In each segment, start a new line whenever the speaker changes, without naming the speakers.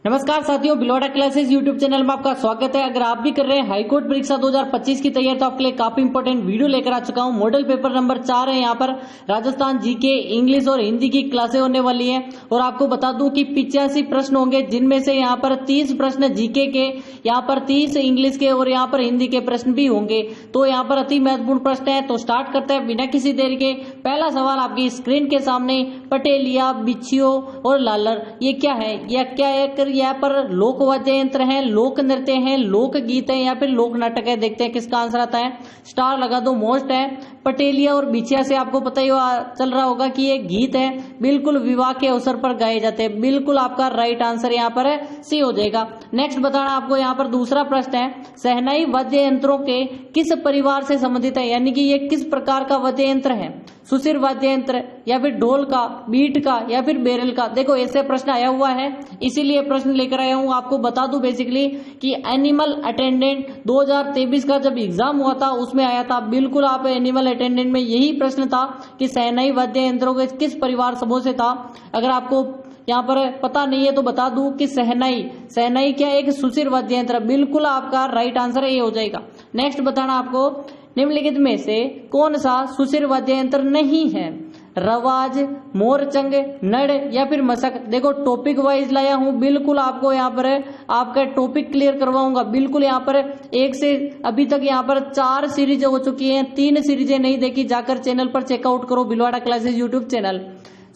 नमस्कार साथियों, बिलोडा classes YouTube channel में आपका स्वागत है। अगर आप भी कर रहे हैं हाईकोर्ट परीक्षा 2025 की तैयारी तो आपके लिए काफी इंपॉर्टेंट वीडियो लेकर आ चुका हूं। मॉडल पेपर नंबर 4 है। यहाँ पर राजस्थान जीके, इंग्लिश और हिंदी की क्लासें होने वाली है। और आपको बता दूं कि 85 प्रश्न होंगे, जिनमें से यहाँ पर 30 प्रश्न जीके के, यहाँ पर 30 इंग्लिश के और यहाँ पर हिंदी के प्रश्न भी होंगे। तो यहाँ पर अति महत्वपूर्ण प्रश्न है। तो स्टार्ट करते हैं बिना किसी देरी के। पहला सवाल आपकी स्क्रीन के सामने, पटेलिया, बिच्छियो और लालर ये क्या है? यह क्या है? यहाँ पर लोक वाद्य यंत्र है, लोक नृत्य है, लोक गीत है या फिर लोक नाटक है? देखते हैं किसका आंसर आता है। स्टार लगा दो। मोस्ट है। पटेलिया और बिछिया से आपको पता ही चल रहा होगा कि ये गीत है, बिल्कुल विवाह के अवसर पर गाए जाते हैं। बिल्कुल आपका राइट आंसर यहाँ पर सी हो जाएगा। नेक्स्ट बताना आपको यहाँ पर दूसरा प्रश्न है, शहनाई वाद्य यंत्रों के किस परिवार से संबंधित है? यानी कि ये किस प्रकार का वाद्य यंत्र है? सुशिर वाद्य यंत्र या फिर ढोल का, बीट का या फिर बेरल का? देखो ऐसे प्रश्न आया हुआ है, इसीलिए प्रश्न लेकर आया हूं। आपको बता दूं बेसिकली कि एनिमल अटेंडेंट 2023 का जब एग्जाम हुआ था उसमें आया था। बिल्कुल आप एनिमल अटेंडेंट में यही प्रश्न था कि शहनाई वाद्य यंत्रों के किस परिवार समूह से था। अगर आपको यहाँ पर पता नहीं है तो बता दूं कि शहनाई क्या एक सुशिर वाद्य यंत्र? बिल्कुल आपका राइट आंसर ये हो जाएगा। नेक्स्ट बताना आपको, निम्नलिखित में से कौन सा सुशिर वाद्य यंत्र नहीं है? रवाज, मोरचंग, नड़ या फिर मशक? देखो टॉपिक वाइज लाया हूं, बिल्कुल आपको यहाँ पर आपका टॉपिक क्लियर करवाऊंगा। बिल्कुल यहाँ पर एक से अभी तक यहाँ पर 4 सीरीज हो चुकी हैं, 3 सीरीजें नहीं देखी जाकर चैनल पर चेकआउट करो, Bhilwara classes YouTube channel.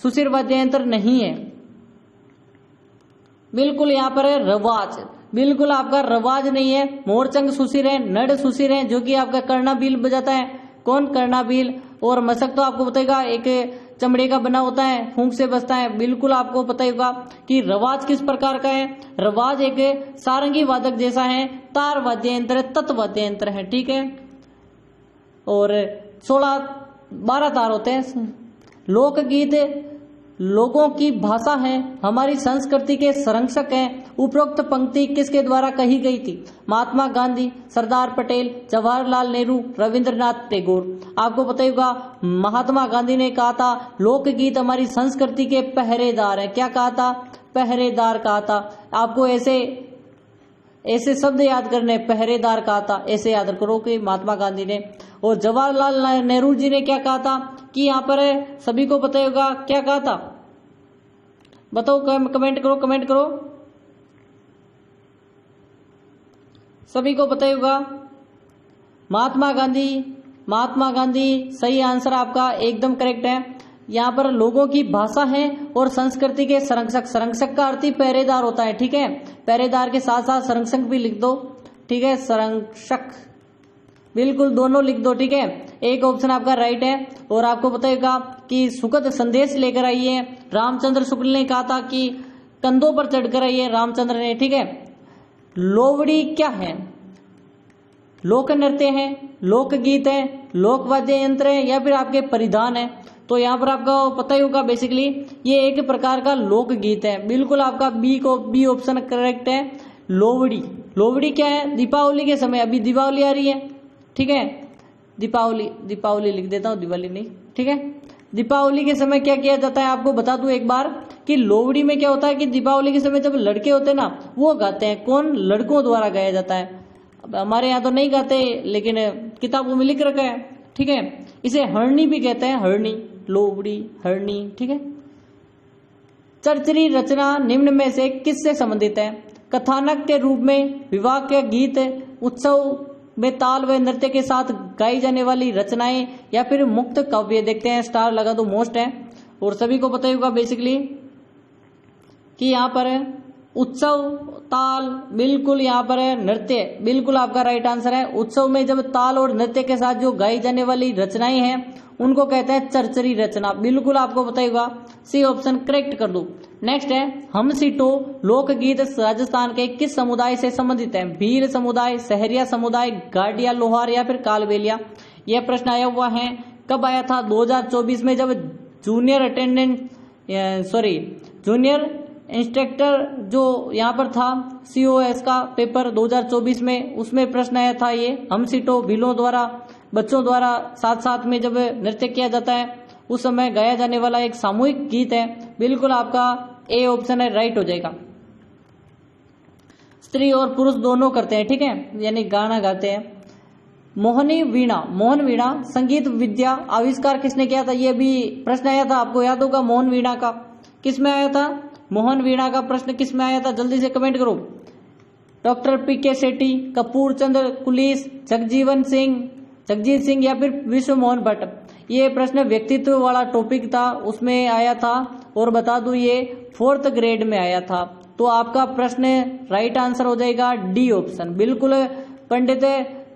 Sushir वाद्य यंत्र नहीं है, बिल्कुल यहाँ पर है रवाज, बिल्कुल आपका रवाज नहीं है। मोरचंग सुशिर है, नड़ सुशिर है जो कि आपका कर्णाबील बजाता है। कौन? कर्णाबील। और मशक तो आपको बताएगा एक चमड़े का बना होता है, फूंक से बजता है। बिल्कुल आपको पता होगा कि रवाज किस प्रकार का है। रवाज एक सारंगी वादक जैसा है, तार वाद्य यंत्र, तत्व वाद्य यंत्र है, ठीक है। और 12 तार होते हैं। लोकगीत लोगों की भाषा है, हमारी संस्कृति के संरक्षक हैं। उपरोक्त पंक्ति किसके द्वारा कही गई थी? महात्मा गांधी, सरदार पटेल, जवाहरलाल नेहरू, रविंद्रनाथ टैगोर। आपको पता होगा महात्मा गांधी ने कहा था लोकगीत हमारी संस्कृति के पहरेदार है। क्या कहा था? पहरेदार कहा था। आपको ऐसे शब्द याद करने, पहरेदार कहा था, ऐसे याद करो कि महात्मा गांधी ने। और जवाहरलाल नेहरू जी ने क्या कहा था कि यहाँ पर सभी को पता होगा क्या कहा था? बताओ, कमेंट करो। सभी को पता होगा महात्मा गांधी सही आंसर आपका एकदम करेक्ट है। यहाँ पर लोगों की भाषा है और संस्कृति के संरक्षक का अर्थ ही पहरेदार होता है, ठीक है। पहरेदार के साथ साथ संरक्षक भी लिख दो, ठीक है। संरक्षक बिल्कुल दोनों लिख दो, ठीक है। एक ऑप्शन आपका राइट है। और आपको बताएगा कि सुखद संदेश लेकर आइए, रामचंद्र शुक्ल ने कहा था कि कंधों पर चढ़कर आइए, रामचंद्र ने, ठीक है। लोवड़ी क्या है? लोक नृत्य है, लोकगीत है, लोक वाद्य यंत्र है या फिर आपके परिधान है? तो यहाँ पर आपका पता ही होगा बेसिकली ये एक प्रकार का लोकगीत है। बिल्कुल आपका बी ऑप्शन करेक्ट है। लोवड़ी क्या है? दीपावली के समय, अभी दीपावली आ रही है, ठीक है। दीपावली लिख देता हूं, दिवाली नहीं, ठीक है। दीपावली के समय क्या किया जाता है आपको बता दूं एक बार कि लोवड़ी में क्या होता है कि दीपावली के समय जब लड़के होते हैं ना वो गाते हैं। कौन? लड़कों द्वारा गाया जाता है। अब हमारे यहाँ तो नहीं गाते, लेकिन किताबों में लिख रखा है, ठीक है। इसे हरनी भी कहते हैं, हरनी, लोवड़ी, हरनी, ठीक है। चरचरी रचना निम्न में से किससे संबंधित है? कथानक के रूप में, विवाह के गीत, उत्सव में ताल व नृत्य के साथ गाई जाने वाली रचनाएं या फिर मुक्त काव्य? देखते हैं, स्टार लगा दो। मोस्ट है। और सभी को पता होगा बेसिकली कि यहाँ पर उत्सव, ताल, बिल्कुल यहाँ पर है नृत्य, बिल्कुल आपका राइट आंसर है। उत्सव में जब ताल और नृत्य के साथ जो गाई जाने वाली रचनाएं हैं उनको कहते हैं चरचरी रचना। बिल्कुल आपको पता होगा, सी ऑप्शन करेक्ट कर दो। नेक्स्ट है, हम सीटो लोकगीत राजस्थान के किस समुदाय से संबंधित है? भील समुदाय, सहरिया समुदाय, गाडिया, लोहार या फिर कालबेलिया? यह प्रश्न आया हुआ है। कब आया था? 2024 में, जब जूनियर इंस्ट्रक्टर जो यहाँ पर था COS का पेपर 2024 में, उसमें प्रश्न आया था ये। हम सीटो भीलों द्वारा, बच्चों द्वारा साथ साथ में जब नृत्य किया जाता है उस समय गाया जाने वाला एक सामूहिक गीत है। बिल्कुल आपका ए ऑप्शन है, राइट हो जाएगा। स्त्री और पुरुष दोनों करते हैं, ठीक है, यानी गाना गाते हैं। मोहनी वीणा, मोहन वीणा संगीत विद्या आविष्कार किसने किया था? ये भी प्रश्न आया था, आपको याद होगा। मोहन वीणा का किस में आया था? मोहन वीणा का प्रश्न किस में आया था? जल्दी से कमेंट करो। डॉक्टर पीके सेठी, कपूर चंद्र कुलीस, जगजीत सिंह या फिर विश्व मोहन भट्ट? ये प्रश्न व्यक्तित्व वाला टॉपिक था, उसमें आया था। और बता दूं ये 4th ग्रेड में आया था। तो आपका प्रश्न राइट आंसर हो जाएगा डी ऑप्शन, बिल्कुल पंडित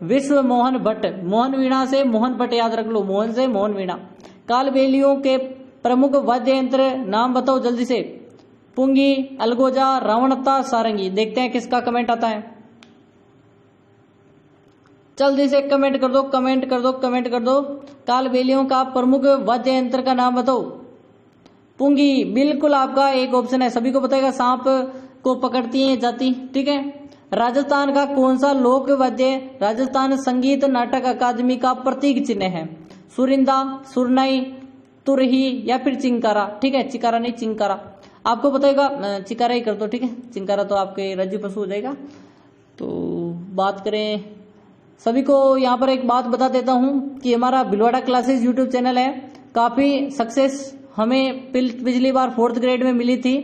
विश्व मोहन भट्ट। मोहन वीणा से मोहन भट्ट याद रख लो, मोहन से मोहन वीणा। कालबेलियों के प्रमुख वाद्य यंत्र नाम बताओ जल्दी से। पुंगी, अलगोजा, रावणता, सारंगी। देखते हैं किसका कमेंट आता है। जल्दी से कमेंट कर दो, कमेंट कर दो, कमेंट कर दो। कालबेलियों का प्रमुख वाद्य यंत्र का नाम बताओ। पुंगी, बिल्कुल आपका एक ऑप्शन है। सभी को बताएगा सांप को पकड़ती है जाती, ठीक है। राजस्थान का कौन सा लोक वाद्य राजस्थान संगीत नाटक अकादमी का प्रतीक चिन्ह है? सुरिंदा, सुरनाई, तुरही या फिर चिंकारा? ठीक है, चिकारा नहीं, चिंकारा। आपको बताएगा, चिकारा ही कर दो, ठीक है। चिंकारा तो आपके राज्य पशु हो जाएगा। तो बात करें, सभी को यहाँ पर एक बात बता देता हूं कि हमारा भिलवाड़ा क्लासेस यूट्यूब चैनल है, काफी सक्सेस हमें पिछली बार 4th ग्रेड में मिली थी।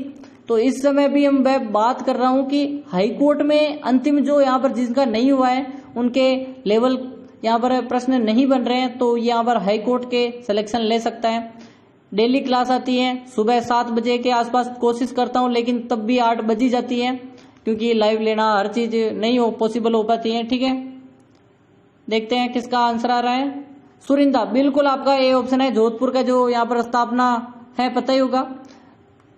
तो इस समय भी हम बात कर रहा हूं कि हाई कोर्ट में अंतिम जो यहाँ पर जिनका नहीं हुआ है उनके लेवल यहाँ पर प्रश्न नहीं बन रहे हैं, तो यहाँ पर हाई कोर्ट के सिलेक्शन ले सकता है। डेली क्लास आती है सुबह 7 बजे के आसपास, कोशिश करता हूँ, लेकिन तब भी 8 बज ही जाती है, क्योंकि लाइव लेना हर चीज नहीं पॉसिबल हो पाती है, ठीक है। देखते हैं किसका आंसर आ रहा है। सुरिंदा, बिल्कुल आपका ए ऑप्शन है। जोधपुर का जो यहाँ पर स्थापना है पता ही होगा।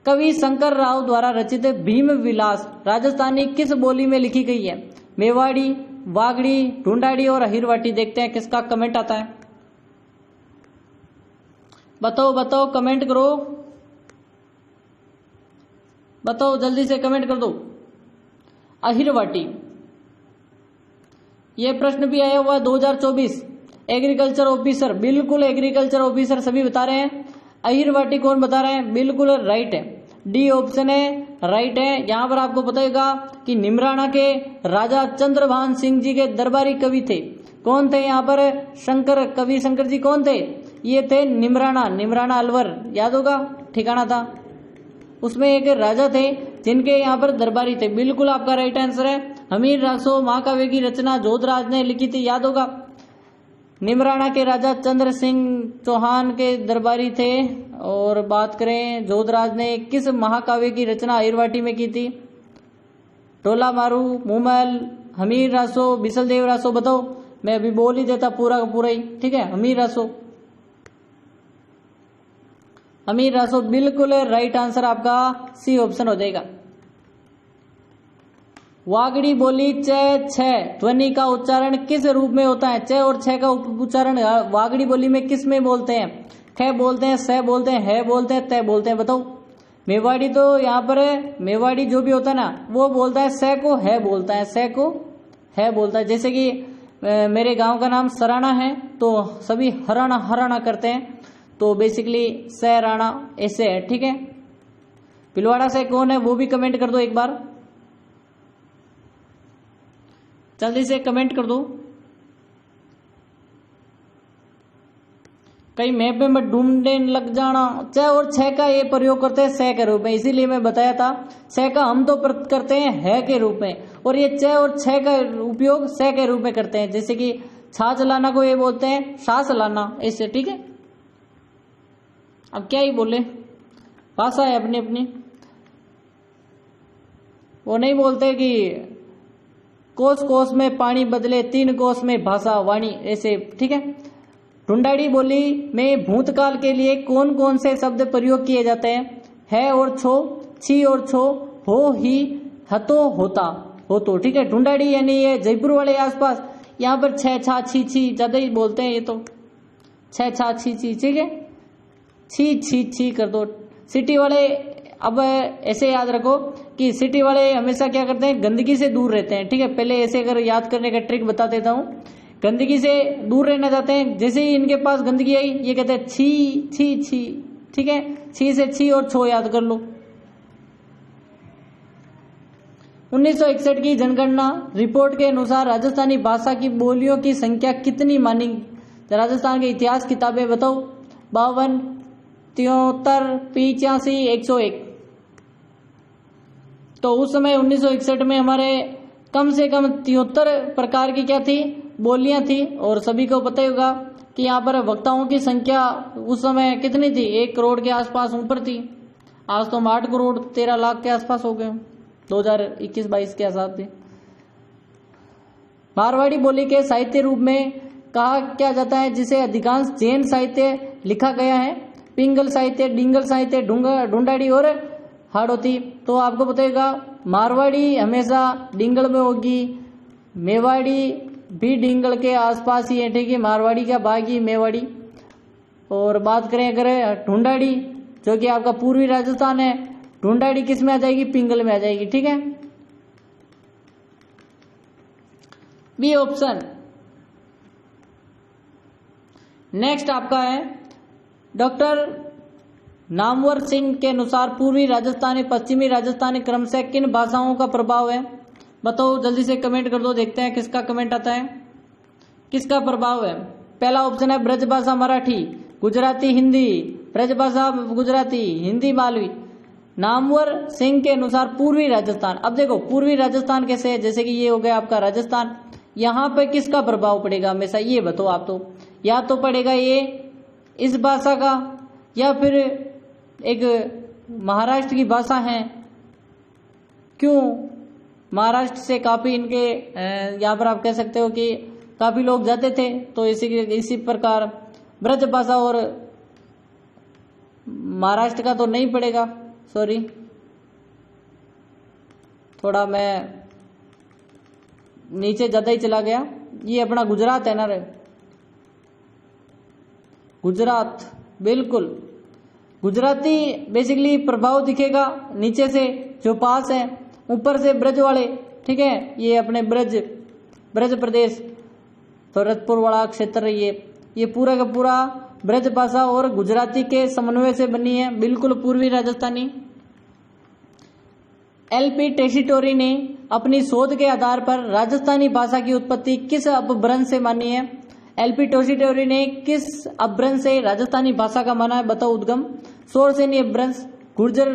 कवि शंकर राव द्वारा रचित भीम विलास राजस्थानी किस बोली में लिखी गई है? मेवाड़ी, वागड़ी, ढूंढाड़ी और अहिरवाटी। देखते हैं किसका कमेंट आता है। बताओ बताओ, कमेंट करो, बताओ जल्दी से कमेंट कर दो। अहिरवाटी, ये प्रश्न भी आया हुआ 2024 एग्रीकल्चर ऑफिसर, बिल्कुल एग्रीकल्चर ऑफिसर सभी बता रहे हैं। अहिरवाटी कौन बता रहे हैं? बिल्कुल राइट है, डी ऑप्शन है, राइट है। यहां पर आपको बताएगा कि निमराना के राजा चंद्रभान सिंह जी के दरबारी कवि थे। कौन थे यहाँ पर? कवि शंकर जी कौन थे? ये थे निमराना अलवर, याद होगा ठिकाना था। उसमें एक राजा थे जिनके यहाँ पर दरबारी थे। बिल्कुल आपका राइट आंसर है। हमीर रासो महाकाव्य की रचना जोधराज ने लिखी थी, याद होगा। निमराना के राजा चंद्र सिंह चौहान के दरबारी थे। और बात करें जोधराज ने किस महाकाव्य की रचना अहिरवाटी में की थी? टोला मारू, मुमल, हमीर रासो, बिसलदेव रासो। बताओ, मैं अभी बोल ही देता पूरा का पूरा ही, ठीक है। हमीर रासो, हमीर रासो बिल्कुल राइट आंसर आपका सी ऑप्शन हो जाएगा। वागड़ी बोली च छ ध्वनि का उच्चारण किस रूप में होता है? च और छ का उच्चारण वागड़ी बोली में किस में बोलते हैं? ख बोलते हैं, स बोलते हैं, है बोलते हैं, तय बोलते हैं। बताओ। मेवाड़ी तो यहाँ पर मेवाड़ी जो भी होता है ना, वो बोलता है स को है बोलता है, स को है बोलता है। जैसे कि मेरे गांव का नाम सराना है, तो सभी हराना हराना करते हैं, तो बेसिकली स राणा ऐसे है, ठीक है। भिलवाड़ा से कौन है वो भी कमेंट कर दो एक बार, जल्दी से कमेंट कर दो। कहीं मैप में मत ढूंढने लग जाना। च और छ का ये प्रयोग करते हैं स के रूप में, इसीलिए मैं बताया था। स का हम तो करते हैं है के रूप में, और ये च और छ का उपयोग स के रूप में करते हैं। जैसे कि छाछ लाना को ये बोलते हैं सांस लाना, इससे, ठीक है। अब क्या ही बोले, भाषा है अपनी अपनी। वो नहीं बोलते कि कोस कोस में पानी बदले, 3 कोस में भाषा वाणी, ऐसे, ठीक है। ढूंढाड़ी बोली में भूतकाल के लिए कौन कौन से शब्द प्रयोग किए जाते हैं? है और छो, छी और छो, हो, ही, हतो, होता, हो तो, ठीक है। ढूंढाड़ी यानी ये जयपुर वाले आसपास, यहाँ पर छ छा छी छी ज्यादा ही बोलते हैं, ये तो छ छा छी छी, ठीक है। छी छी छी कर दो। सिटी वाले, अब ऐसे याद रखो कि सिटी वाले हमेशा क्या करते हैं, गंदगी से दूर रहते हैं, ठीक है। पहले ऐसे अगर याद करने का ट्रिक बता देता हूँ। गंदगी से दूर रहना चाहते हैं, जैसे ही इनके पास गंदगी आई ये कहते हैं छी छी छी, ठीक है। छी से छी और छो याद कर लो। 1961 की जनगणना रिपोर्ट के अनुसार राजस्थानी भाषा की बोलियों की संख्या कितनी मानी? राजस्थान के इतिहास किताबें बताओ। 52, 73, 85, 101। तो उस समय 1961 में हमारे कम से कम 73 प्रकार की क्या थी? बोलियां थी। और सभी को पता ही होगा कि यहाँ पर वक्ताओं की संख्या उस समय कितनी थी? 1 करोड़ के आसपास ऊपर थी। आज तो हम 8 करोड़ 13 लाख के आसपास हो गए 2021-22 के हिसाब से। मारवाड़ी बोली के साहित्य रूप में कहा क्या जाता है जिसे अधिकांश जैन साहित्य लिखा गया है? पिंगल साहित्य, डिंगल साहित्य, ढूंढाड़ी और हाड़ौती। तो आपको बताएगा मारवाड़ी हमेशा डिंगल में होगी, मेवाड़ी भी डिंगल के आसपास ही है, ठीक है। मारवाड़ी का भाग ही मेवाड़ी। और बात करें अगर ढूंढाड़ी जो कि आपका पूर्वी राजस्थान है, ढूंढाड़ी किस में आ जाएगी? पिंगल में आ जाएगी, ठीक है। B option. नेक्स्ट आपका है डॉक्टर नामवर सिंह के अनुसार पूर्वी राजस्थानी पश्चिमी राजस्थानी क्रमशः किन भाषाओं का प्रभाव है? बताओ, जल्दी से कमेंट कर दो, देखते हैं किसका कमेंट आता है, किसका प्रभाव है। पहला ऑप्शन है ब्रज भाषा मराठी, गुजराती हिंदी, ब्रज भाषा गुजराती, हिंदी मालवी। नामवर सिंह के अनुसार पूर्वी राजस्थान। अब देखो पूर्वी राजस्थान कैसे है, जैसे कि ये हो गया आपका राजस्थान, यहाँ पे किसका प्रभाव पड़ेगा हमेशा? ये बताओ आप। तो या तो पड़ेगा ये इस भाषा का, या फिर एक महाराष्ट्र की भाषा है। क्यों? महाराष्ट्र से काफी इनके यहाँ पर आप कह सकते हो कि काफी लोग जाते थे, तो इसी प्रकार ब्रज भाषा। और महाराष्ट्र का तो नहीं पड़ेगा, सॉरी, थोड़ा मैं नीचे ज्यादा ही चला गया। ये अपना गुजरात है ना रे, गुजरात, बिल्कुल गुजराती बेसिकली प्रभाव दिखेगा नीचे से जो पास है, ऊपर से ब्रज वाले, ठीक है। ये अपने ब्रज प्रदेश भरतपुर वाला क्षेत्र, ये पूरा का पूरा ब्रज भाषा और गुजराती के समन्वय से बनी है, बिल्कुल पूर्वी राजस्थानी। एलपी टेसीटोरी ने अपनी शोध के आधार पर राजस्थानी भाषा की उत्पत्ति किस अपभ्रंश से मानी है? एलपी टेसीटोरी ने किस अपभ्रंश से राजस्थानी भाषा का माना है? बताओ उद्गम। शोरसेनी अपभ्रंश, गुर्जर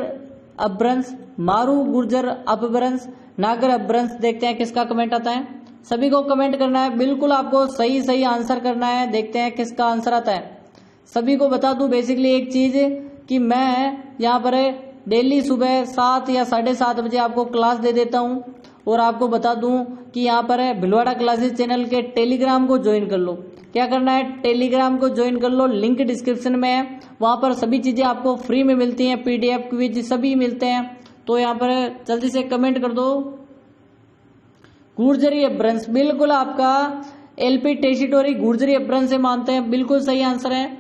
अपभ्रंश, मारू गुर्जर अपभ्रंश, नागर अपभ्रंश। देखते हैं किसका कमेंट आता है। सभी को कमेंट करना है, बिल्कुल आपको सही आंसर करना है। देखते हैं किसका आंसर आता है। सभी को बता दूं बेसिकली एक चीज कि मैं यहाँ पर डेली सुबह 7 या 7:30 बजे आपको क्लास दे देता हूँ। और आपको बता दूं कि यहाँ पर भिलवाड़ा क्लासेस चैनल के टेलीग्राम को ज्वाइन कर लो। क्या करना है? टेलीग्राम को ज्वाइन कर लो, लिंक डिस्क्रिप्शन में है। वहां पर सभी चीजें आपको फ्री में मिलती हैं, पीडीएफ क्विज सभी मिलते हैं। तो यहाँ पर जल्दी से कमेंट कर दो गुर्जरी अपभ्रंश। बिल्कुल आपका एलपी टेसीटोरी गुर्जरी अपभ्रंश से मानते हैं, बिल्कुल सही आंसर है।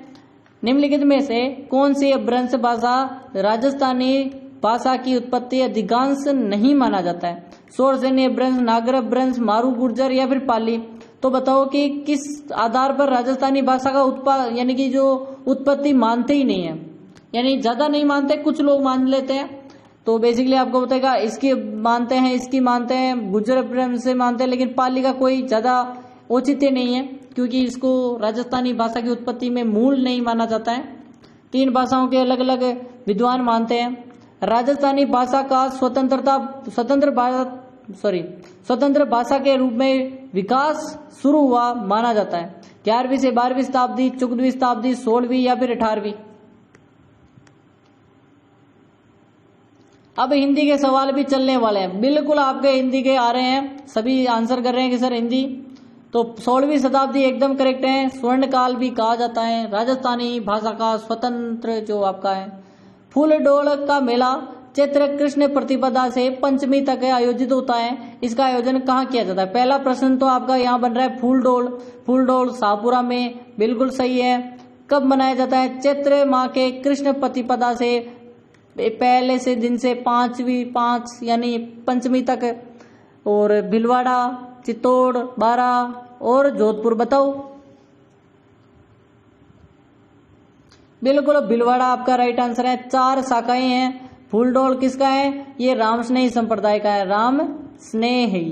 निम्नलिखित में से कौन सी अपभ्रंश भाषा राजस्थानी भाषा की उत्पत्ति अधिकांश नहीं माना जाता है? शोरसेनी अपभ्रंश, नागर अपभ्रंश, मारू गुर्जर या फिर पाली। तो बताओ कि किस आधार पर राजस्थानी भाषा का यानी कि जो उत्पत्ति मानते ही नहीं है, यानी ज्यादा नहीं मानते, कुछ लोग मान लेते हैं। तो बेसिकली आपको बताएगा इसकी मानते हैं, इसकी मानते हैं, गुर्जर अपभ्रंश से मानते हैं, लेकिन पाली का कोई ज्यादा औचित्य नहीं है क्योंकि इसको राजस्थानी भाषा की उत्पत्ति में मूल नहीं माना जाता है। 3 भाषाओं के अलग अलग विद्वान मानते हैं। राजस्थानी भाषा का स्वतंत्र भाषा के रूप में विकास शुरू हुआ माना जाता है 11वीं से 12वीं शताब्दी, 14वीं शताब्दी, 16वीं या फिर 18वीं। अब हिंदी के सवाल भी चलने वाले हैं, बिल्कुल आपके हिंदी के आ रहे हैं, सभी आंसर कर रहे हैं कि सर हिंदी। तो 16वीं शताब्दी एकदम करेक्ट है। स्वर्ण काल भी कहा जाता है राजस्थानी भाषा का स्वतंत्र जो आपका है। फूल डोल का मेला चैत्र कृष्ण प्रतिपदा से पंचमी तक आयोजित होता है। इसका आयोजन कहाँ किया जाता है? पहला प्रश्न तो आपका यहाँ बन रहा है फूल डोल शाहपुरा में, बिल्कुल सही है। कब मनाया जाता है? चैत्र माह के कृष्ण प्रतिपदा से पहले से दिन से 5 यानी पंचमी तक। और भिलवाड़ा, चित्तौड़, बारा और जोधपुर। बताओ। बिल्कुल भिलवाड़ा आपका राइट आंसर है। 4 शाखाएं हैं, फूल डोल किसका है? ये राम स्नेही संप्रदाय का है, राम स्नेही।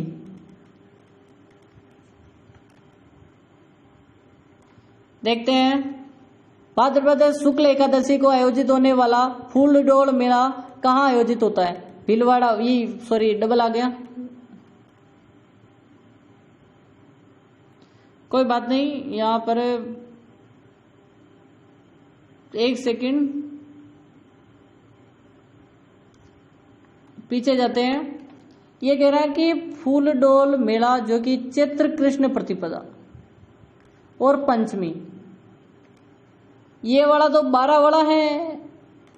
देखते हैं, भाद्रपद शुक्ल एकादशी को आयोजित होने वाला फूल डोल मेला कहाँ आयोजित होता है? भीलवाड़ा, ये सॉरी डबल आ गया, कोई बात नहीं, यहां पर एक सेकंड पीछे जाते हैं। ये कह रहा है कि फूल डोल मेला जो कि चैत्र कृष्ण प्रतिपदा और पंचमी, ये वाला तो 12 वाला है,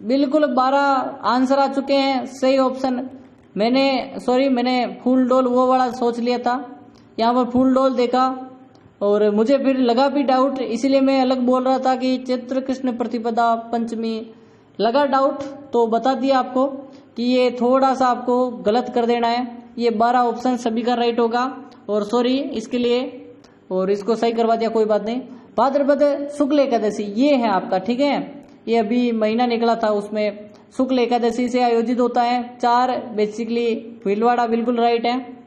बिल्कुल 12 आंसर आ चुके हैं, सही ऑप्शन। मैंने फूल डोल वो वाला सोच लिया था, यहाँ पर फूल डोल देखा और मुझे फिर लगा भी डाउट, इसलिए मैं अलग बोल रहा था कि चैत्र कृष्ण प्रतिपदा पंचमी, लगा डाउट तो बता दिया आपको कि ये थोड़ा सा आपको गलत कर देना है। ये 12 ऑप्शन सभी का राइट होगा और सॉरी इसके लिए, और इसको सही करवा दिया, कोई बात नहीं। भाद्रपद शुक्ल एकादशी ये है आपका, ठीक है, ये अभी महीना निकला था, उसमें शुक्ल एकादशी से आयोजित होता है। 4 बेसिकली भीलवाड़ा बिल्कुल राइट है।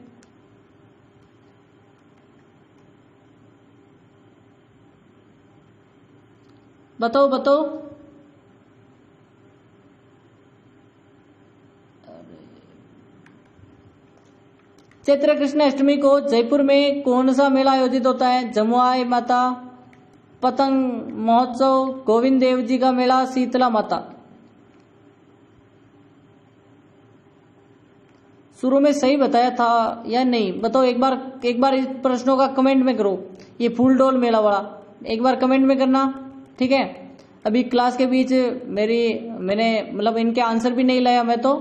बताओ बताओ, चैत्र कृष्ण अष्टमी को जयपुर में कौन सा मेला आयोजित होता है? जमुआई माता, पतंग महोत्सव, गोविंद देव जी का मेला, शीतला माता। शुरू में सही बताया था या नहीं बताओ, एक बार इस प्रश्नों का कमेंट में करो। ये फूल डोल मेला वाला एक बार कमेंट में करना, ठीक है। अभी क्लास के बीच मैंने मतलब इनके आंसर भी नहीं लाया, मैं तो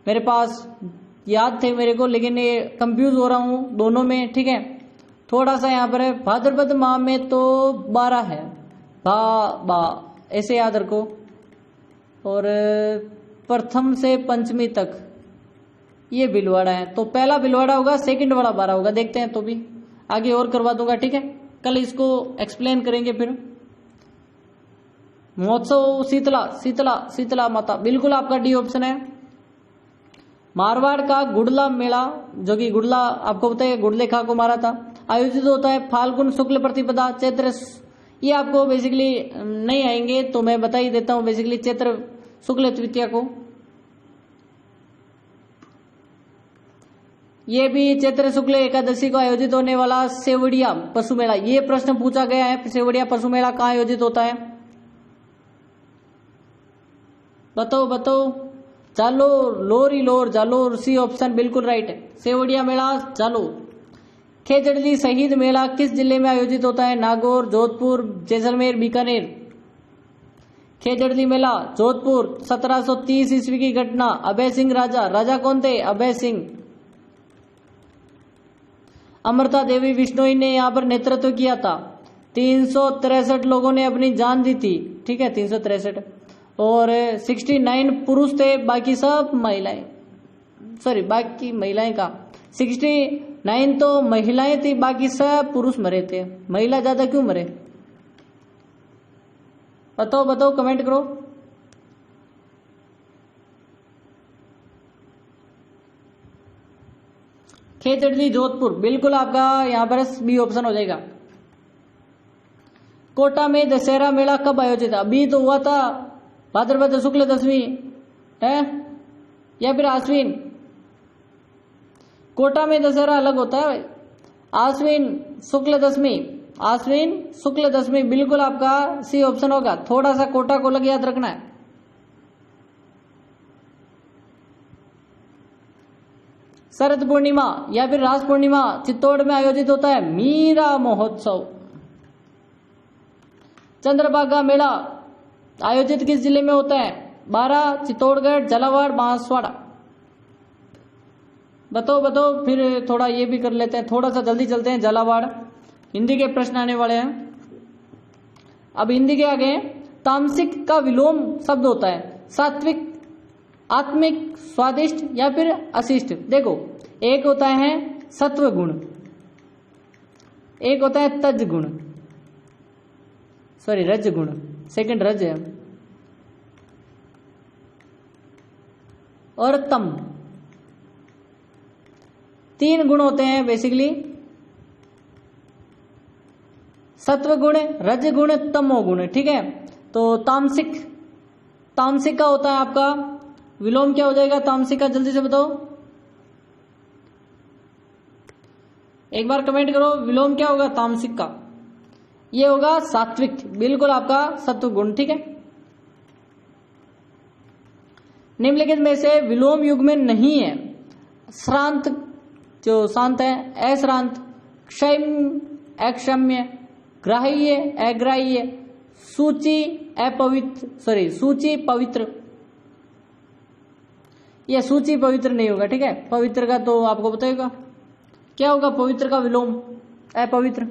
मेरे पास याद थे मेरे को, लेकिन ये कंफ्यूज हो रहा हूँ दोनों में, ठीक है। थोड़ा सा यहाँ पर है, भाद्रपद माह में तो 12 है, बा ऐसे याद रखो, और प्रथम से पंचमी तक ये भीलवाड़ा है, तो पहला भीलवाड़ा होगा, सेकंड वाला 12 होगा। देखते हैं, तो भी आगे और करवा दूंगा, ठीक है, कल इसको एक्सप्लेन करेंगे। फिर महोत्सव शीतला माता, बिल्कुल आपका डी ऑप्शन है। मारवाड़ का गुड़ला मेला, जो कि गुड़ला आपको पता है गुड़लेखा को मारा था, आयोजित होता है फाल्गुन शुक्ल प्रतिपदा चैत्र, ये आपको बेसिकली नहीं आएंगे तो मैं बता ही देता हूं, बेसिकली चैत्र शुक्ल तृतीया को। ये भी चैत्र शुक्ल एकादशी को आयोजित होने वाला सेवड़िया पशु मेला, ये प्रश्न पूछा गया है, सेवड़िया पशु मेला कहाँ आयोजित होता है? बताओ। जालोर सी ऑप्शन बिल्कुल राइट है, सेवड़िया मेला जालोर। खेजड़ली शहीद मेला किस जिले में आयोजित होता है? नागौर, जोधपुर, जैसलमेर, बीकानेर। खेजड़ली मेला जोधपुर, 1730 ईस्वी की घटना, अभय सिंह राजा कौन थे? अभय सिंह। अमृता देवी बिश्नोई ने यहाँ पर नेतृत्व किया था, 363 लोगों ने अपनी जान दी थी, ठीक है, 363, और 69 पुरुष थे, बाकी सब महिलाएं, बाकी महिलाएं का 69 तो महिलाएं थी, बाकी सब पुरुष मरे थे, महिला ज्यादा क्यों मरे? बताओ कमेंट करो। खेजड़ली जोधपुर, बिल्कुल आपका यहाँ पर बी ऑप्शन हो जाएगा। कोटा में दशहरा मेला कब आयोजित? अभी तो हुआ था, भाद्रपद शुक्ल दशमी है या फिर आश्विन। कोटा में दशहरा अलग होता है, आश्विन शुक्ल दशमी, बिल्कुल आपका सी ऑप्शन होगा। थोड़ा सा कोटा को अलग याद रखना है। शरद पूर्णिमा या फिर रास पूर्णिमा चित्तौड़ में आयोजित होता है, मीरा महोत्सव। चंद्रभागा मेला आयोजित किस जिले में होता है? बारां, चित्तौड़गढ़, झालावाड़, बांसवाड़ा। बताओ फिर थोड़ा ये भी कर लेते हैं, थोड़ा सा जल्दी चलते हैं। झालावाड़, हिंदी के प्रश्न आने वाले हैं। अब हिंदी के आगे तामसिक का विलोम शब्द होता है, सात्विक, आत्मिक, स्वादिष्ट या फिर अशिष्ट। देखो, एक होता है सत्व गुण, एक होता है तज गुण, रज गुण, सेकंड रज है। और तम, 3 गुण होते हैं बेसिकली, सत्व गुण, रज गुण, तमो गुण। ठीक है, तो तामसिक का होता है आपका विलोम, क्या हो जाएगा तामसिक का, जल्दी से बताओ, एक बार कमेंट करो, विलोम क्या होगा तामसिक का? ये होगा सात्विक, बिल्कुल आपका सत्व गुण। ठीक है, निम्नलिखित में से विलोम युग में नहीं है श्रांत, जो शांत है, अश्रांत, क्षम अक्षम्य, ग्राह्य अग्राह्य, सूची पवित्र। यह सूची पवित्र नहीं होगा। ठीक है, पवित्र का तो आपको बताएगा क्या होगा, पवित्र का विलोम अपवित्र।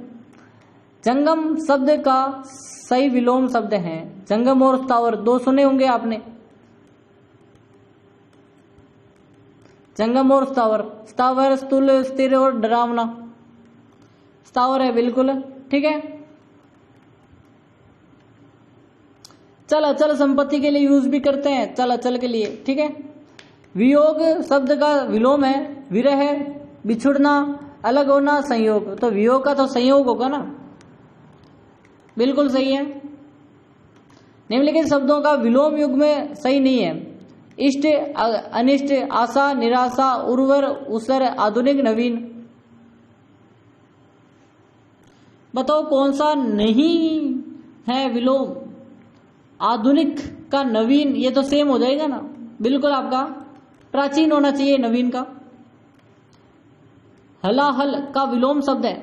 जंगम शब्द का सही विलोम शब्द है जंगम और स्थावर, 2 सुने होंगे आपने, जंगम और स्थावर। स्थावर स्थूल, स्थिर और डरावना, स्थावर है बिल्कुल। ठीक है, चल अचल संपत्ति के लिए यूज भी करते हैं, चल अचल के लिए। ठीक है, वियोग शब्द का विलोम है विरह, बिछुड़ना, अलग होना, संयोग। तो वियोग का तो संयोग होगा ना, बिल्कुल सही है। निम्नलिखित शब्दों का विलोम युग में सही नहीं है, इष्ट अनिष्ट, आशा निराशा, उर्वर उसर, आधुनिक नवीन। बताओ कौन सा नहीं है विलोम? आधुनिक का नवीन, ये तो सेम हो जाएगा ना, बिल्कुल आपका प्राचीन होना चाहिए नवीन का। हलाहल का विलोम शब्द है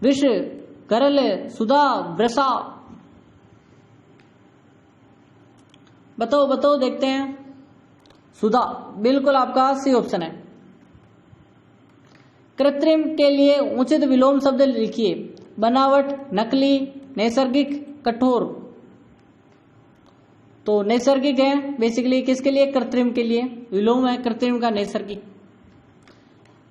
विष, करल, सुधा, वृषा। बताओ देखते हैं, सुधा बिल्कुल आपका सी ऑप्शन है। कृत्रिम के लिए उचित विलोम शब्द लिखिए, बनावट, नकली, नैसर्गिक, कठोर। तो नैसर्गिक है बेसिकली किसके लिए, कृत्रिम के लिए विलोम है कृत्रिम का नैसर्गिक।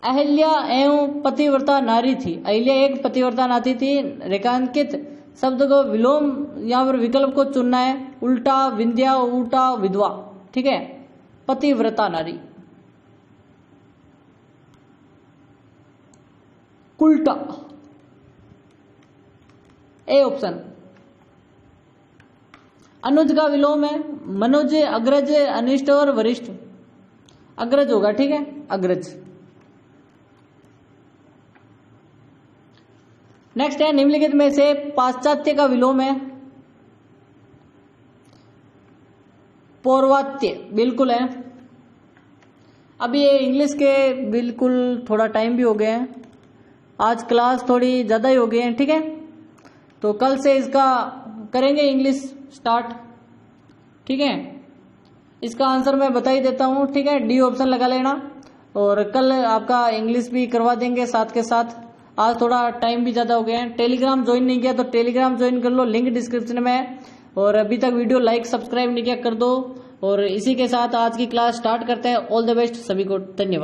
अहिल्या एवं पतिव्रता नारी थी, अहिल्या एक पतिव्रता नारी थी, रेखांकित शब्द को विलोम यहाँ पर विकल्प को चुनना है, उल्टा, विंध्या, उल्टा, विधवा। ठीक है, पतिव्रता नारी, उल्टा, ए ऑप्शन। अनुज का विलोम है मनुज, अग्रज, अनिष्ट और वरिष्ठ। अग्रज होगा। ठीक है, अग्रज। नेक्स्ट है, निम्नलिखित में से पाश्चात्य का विलोम है पौर्वात्य, बिल्कुल है। अब ये इंग्लिश के बिल्कुल थोड़ा टाइम भी हो गया है, आज क्लास थोड़ी ज्यादा ही हो गई है। ठीक है, तो कल से इसका करेंगे इंग्लिश स्टार्ट। ठीक है, इसका आंसर मैं बता ही देता हूं। ठीक है, डी ऑप्शन लगा लेना, और कल आपका इंग्लिश भी करवा देंगे साथ के साथ। आज थोड़ा टाइम भी ज्यादा हो गया है। टेलीग्राम ज्वाइन नहीं किया तो टेलीग्राम ज्वाइन कर लो, लिंक डिस्क्रिप्शन में है। और अभी तक वीडियो लाइक सब्सक्राइब नहीं किया कर दो। और इसी के साथ आज की क्लास स्टार्ट करते हैं। ऑल द बेस्ट सभी को, धन्यवाद।